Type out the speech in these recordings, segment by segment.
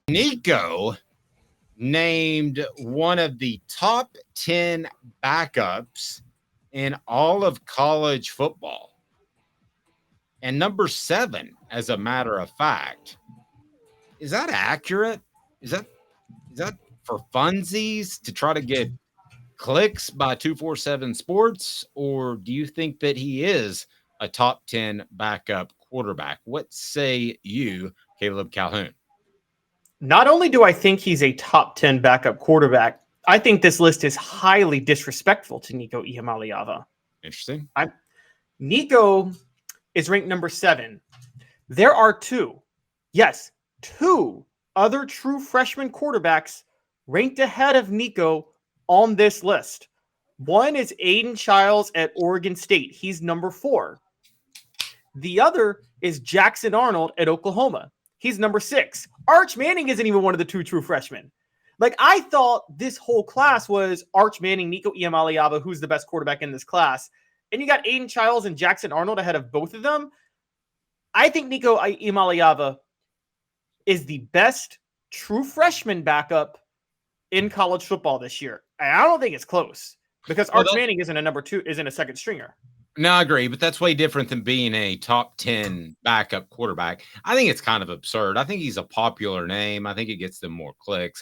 Nico named one of the top 10 backups in all of college football. And number 7, as a matter of fact. Is that accurate? Is that for funsies to try to get clicks by 247 Sports? Or do you think that he is a top 10 backup quarterback? What say you, Caleb Calhoun? Not only do I think he's a top 10 backup quarterback, I think this list is highly disrespectful to Nico Iamaleava. Interesting. Nico is ranked number 7. There are two other true freshman quarterbacks ranked ahead of Nico on this list. One is Aiden Childs at Oregon State. He's number 4. The other is Jackson Arnold at Oklahoma. He's number 6. Arch Manning isn't even one of the 2 true freshmen. Like, I thought this whole class was Arch Manning, Nico Iamaleava, who's the best quarterback in this class. And you got Aiden Childs and Jackson Arnold ahead of both of them. I think Nico Iamaleava is the best true freshman backup in college football this year. And I don't think it's close because Arch Manning isn't a second stringer. No, I agree, but that's way different than being a top 10 backup quarterback. I think it's kind of absurd. I think he's a popular name. I think it gets them more clicks.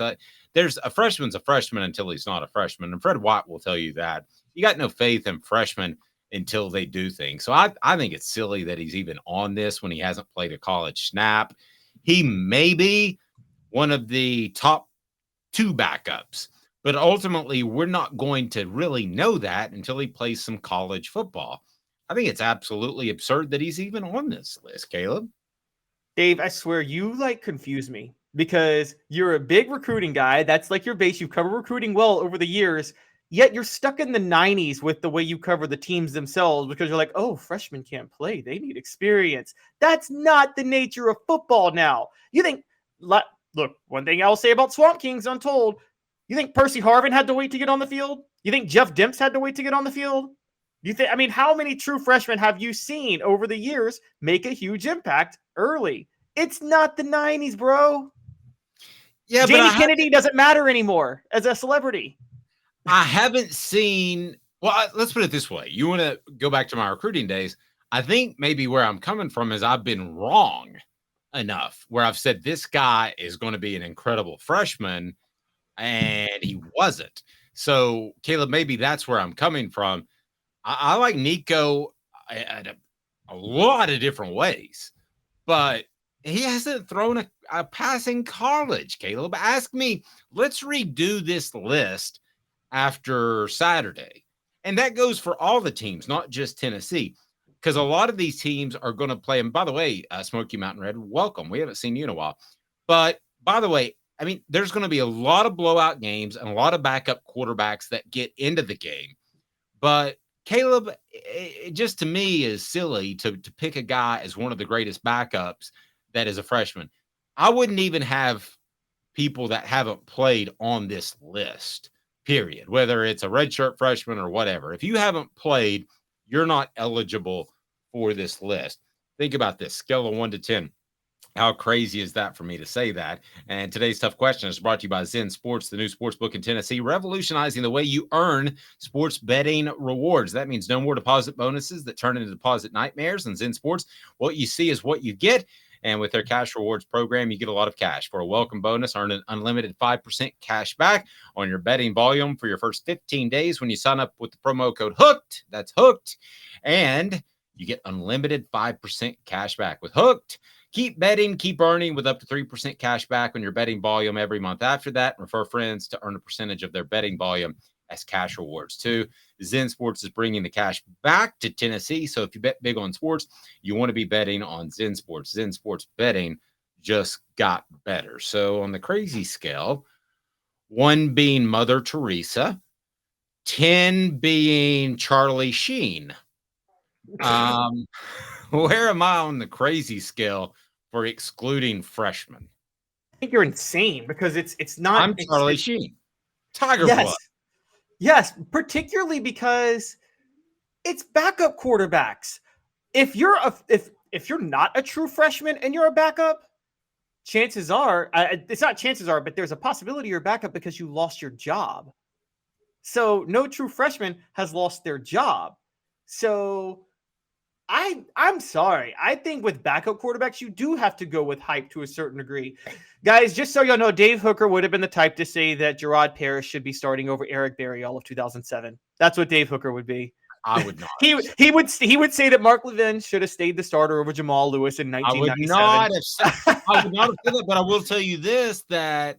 There's a freshman's a freshman until he's not a freshman, and Fred White will tell you that. You got no faith in freshmen until they do things. So I think it's silly that he's even on this when he hasn't played a college snap. He may be one of the top 2 backups, but ultimately we're not going to really know that until he plays some college football. I think it's absolutely absurd that he's even on this list, Caleb. Dave, I swear you confuse me because you're a big recruiting guy. That's like your base. You've covered recruiting well over the years, yet you're stuck in the 90s with the way you cover the teams themselves because you're like, oh, freshmen can't play. They need experience. That's not the nature of football now. You think, look, one thing I'll say about Swamp Kings Untold, you think Percy Harvin had to wait to get on the field? You think Jeff Demps had to wait to get on the field? How many true freshmen have you seen over the years make a huge impact early? It's not the 90s, bro. Yeah, Jamie Kennedy doesn't matter anymore as a celebrity. I haven't seen, let's put it this way. You want to go back to my recruiting days. I think maybe where I'm coming from is I've been wrong enough where I've said this guy is going to be an incredible freshman and he wasn't. So Caleb, maybe that's where I'm coming from. I like Nico at a lot of different ways, but he hasn't thrown a pass in college, Caleb. Ask me, let's redo this list after Saturday. And that goes for all the teams, not just Tennessee, because a lot of these teams are going to play. And by the way, Smoky Mountain Red, welcome. We haven't seen you in a while. But by the way, there's going to be a lot of blowout games and a lot of backup quarterbacks that get into the game. But Caleb, it just to me is silly to pick a guy as one of the greatest backups that is a freshman. I wouldn't even have people that haven't played on this list, period, whether it's a redshirt freshman or whatever. If you haven't played, you're not eligible for this list. Think about this, scale of 1 to 10. How crazy is that for me to say that? And today's tough question is brought to you by Zen Sports, the new sports book in Tennessee, revolutionizing the way you earn sports betting rewards. That means no more deposit bonuses that turn into deposit nightmares. And Zen Sports, what you see is what you get. And with their cash rewards program, you get a lot of cash. For a welcome bonus, earn an unlimited 5% cash back on your betting volume for your first 15 days when you sign up with the promo code HOOKED. That's HOOKED. And you get unlimited 5% cash back with HOOKED. Keep betting, keep earning with up to 3% cash back on your betting volume every month after that. Refer friends to earn a percentage of their betting volume as cash rewards too. Zen Sports is bringing the cash back to Tennessee. So if you bet big on sports, you want to be betting on Zen Sports. Zen Sports betting just got better. So on the crazy scale, 1 being Mother Teresa, 10 being Charlie Sheen. Where am I on the crazy scale for excluding freshmen? I think you're insane because it's not. I'm Charlie Sheen. Tiger Blood. Yes, particularly because it's backup quarterbacks. If you're not a true freshman and you're a backup, chances are, it's not chances are, but there's a possibility you're backup because you lost your job. So no true freshman has lost their job. So I'm sorry. I think with backup quarterbacks, you do have to go with hype to a certain degree. Guys, just so y'all know, Dave Hooker would have been the type to say that Gerard Parrish should be starting over Eric Berry all of 2007. That's what Dave Hooker would be. I would not. He would say that Mark Levin should have stayed the starter over Jamal Lewis in 1997. I would not have said that, but I will tell you this: that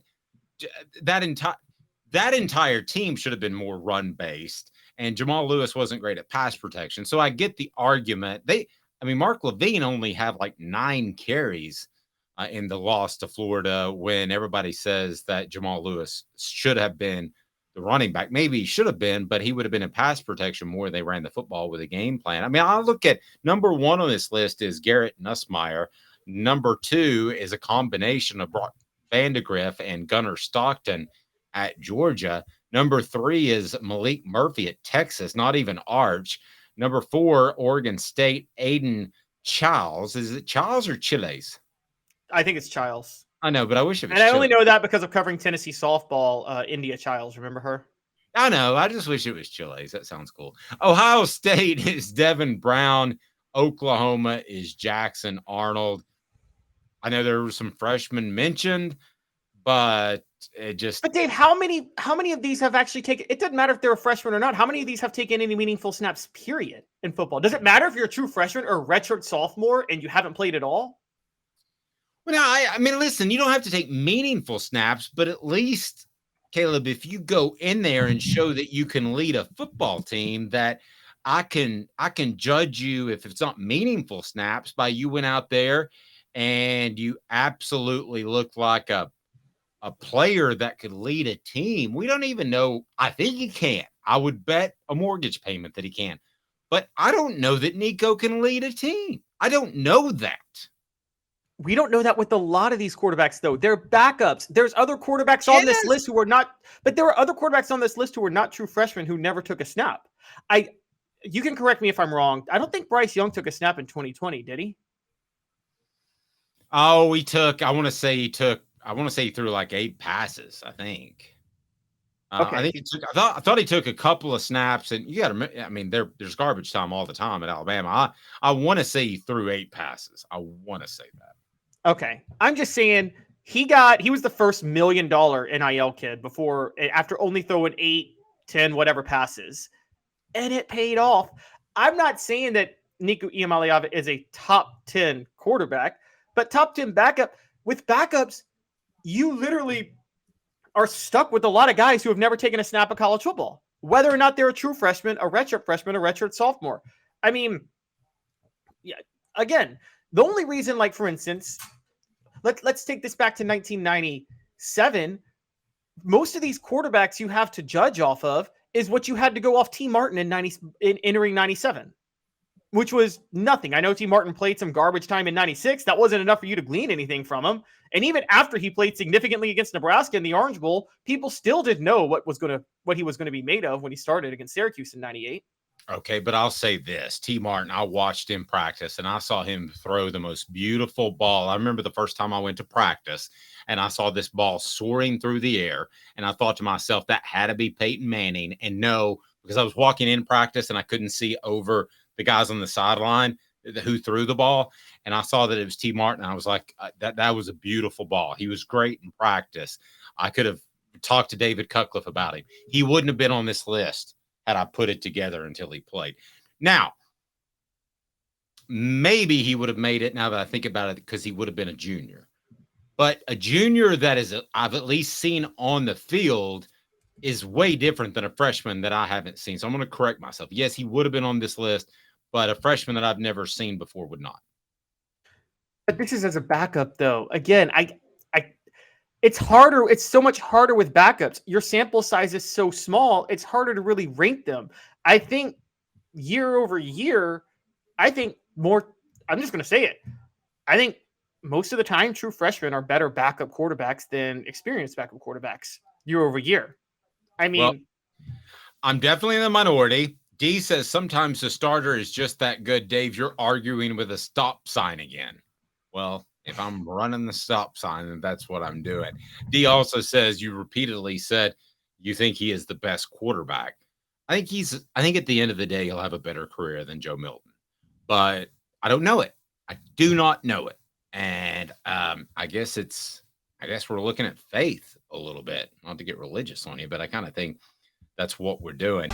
entire team should have been more run based, and Jamal Lewis wasn't great at pass protection. So I get the argument. Mark Levine only had like 9 carries in the loss to Florida, when everybody says that Jamal Lewis should have been the running back. Maybe he should have been, but he would have been in pass protection more. They ran the football with a game plan. I mean, I look at number 1 on this list is Garrett Nussmeier. Number 2 is a combination of Brock Vandegrift and Gunnar Stockton at Georgia. Number 3 is Malik Murphy at Texas, not even Arch. Number 4, Oregon State, Aiden Childs. Is it Childs or Chiles? I think it's Childs. I know, but I wish it was. And I only know that because of covering Tennessee softball. India Childs, remember her? I know. I just wish it was Chiles. That sounds cool. Ohio State is Devin Brown. Oklahoma is Jackson Arnold. I know there were some freshmen mentioned, but it just. But Dave, how many of these have actually taken? It doesn't matter if they're a freshman or not. How many of these have taken any meaningful snaps? Period in football. Does it matter if you're a true freshman or a redshirt sophomore and you haven't played at all? Well, I mean, listen, you don't have to take meaningful snaps, but at least, Caleb, if you go in there and show that you can lead a football team, that I can judge you if it's not meaningful snaps by you went out there and you absolutely look like a player that could lead a team. We don't even know. I think he can. I would bet a mortgage payment that he can. But I don't know that Nico can lead a team. I don't know that. We don't know that with a lot of these quarterbacks, though. They're backups. There's other quarterbacks on this list who are not, but there are other quarterbacks on this list who are not true freshmen who never took a snap. You can correct me if I'm wrong. I don't think Bryce Young took a snap in 2020, did he? Oh, I want to say he threw like 8 passes, I think. Okay. I think I thought he took a couple of snaps, and you got to. I mean, there's garbage time all the time at Alabama. I want to say he threw 8 passes. I want to say that. Okay, I'm just saying he was the first $1 million NIL kid after only throwing 8, 10, whatever passes, and it paid off. I'm not saying that Nico Iamaleava is a top 10 quarterback, but top 10 backup. With backups, you literally are stuck with a lot of guys who have never taken a snap of college football, whether or not they're a true freshman, a redshirt sophomore. I mean, yeah. Again, the only reason, like for instance, let's take this back to 1997. Most of these quarterbacks you have to judge off of is what you had to go off T. Martin in entering 97, which was nothing. I know T. Martin played some garbage time in 96. That wasn't enough for you to glean anything from him. And even after he played significantly against Nebraska in the Orange Bowl, people still didn't know what he was going to be made of when he started against Syracuse in 98. Okay, but I'll say this. T. Martin, I watched him practice, and I saw him throw the most beautiful ball. I remember the first time I went to practice, and I saw this ball soaring through the air, and I thought to myself, that had to be Peyton Manning. And no, because I was walking in practice, and I couldn't see over the guys on the sideline who threw the ball, and I saw that it was T. Martin. I was like, that was a beautiful ball. He was great in practice. I could have talked to David Cutcliffe about him. He wouldn't have been on this list had I put it together until he played. Now, maybe he would have made it, now that I think about it, because he would have been a junior. But a junior that I've at least seen on the field is way different than a freshman that I haven't seen. So I'm going to correct myself. Yes, he would have been on this list, but a freshman that I've never seen before would not. But this is as a backup, though. Again, it's harder. It's so much harder with backups. Your sample size is so small. It's harder to really rank them. I think year over year, I'm just going to say it. I think most of the time, true freshmen are better backup quarterbacks than experienced backup quarterbacks year over year. I mean, well, I'm definitely in the minority. D says sometimes the starter is just that good. Dave, you're arguing with a stop sign again. Well, If I'm running the stop sign, then that's what I'm doing. D also says you repeatedly said you think he is the best quarterback. I think at the end of the day, he'll have a better career than Joe Milton, but I don't know it. I do not know it. And I guess we're looking at faith a little bit. Not to get religious on you, but I kind of think that's what we're doing.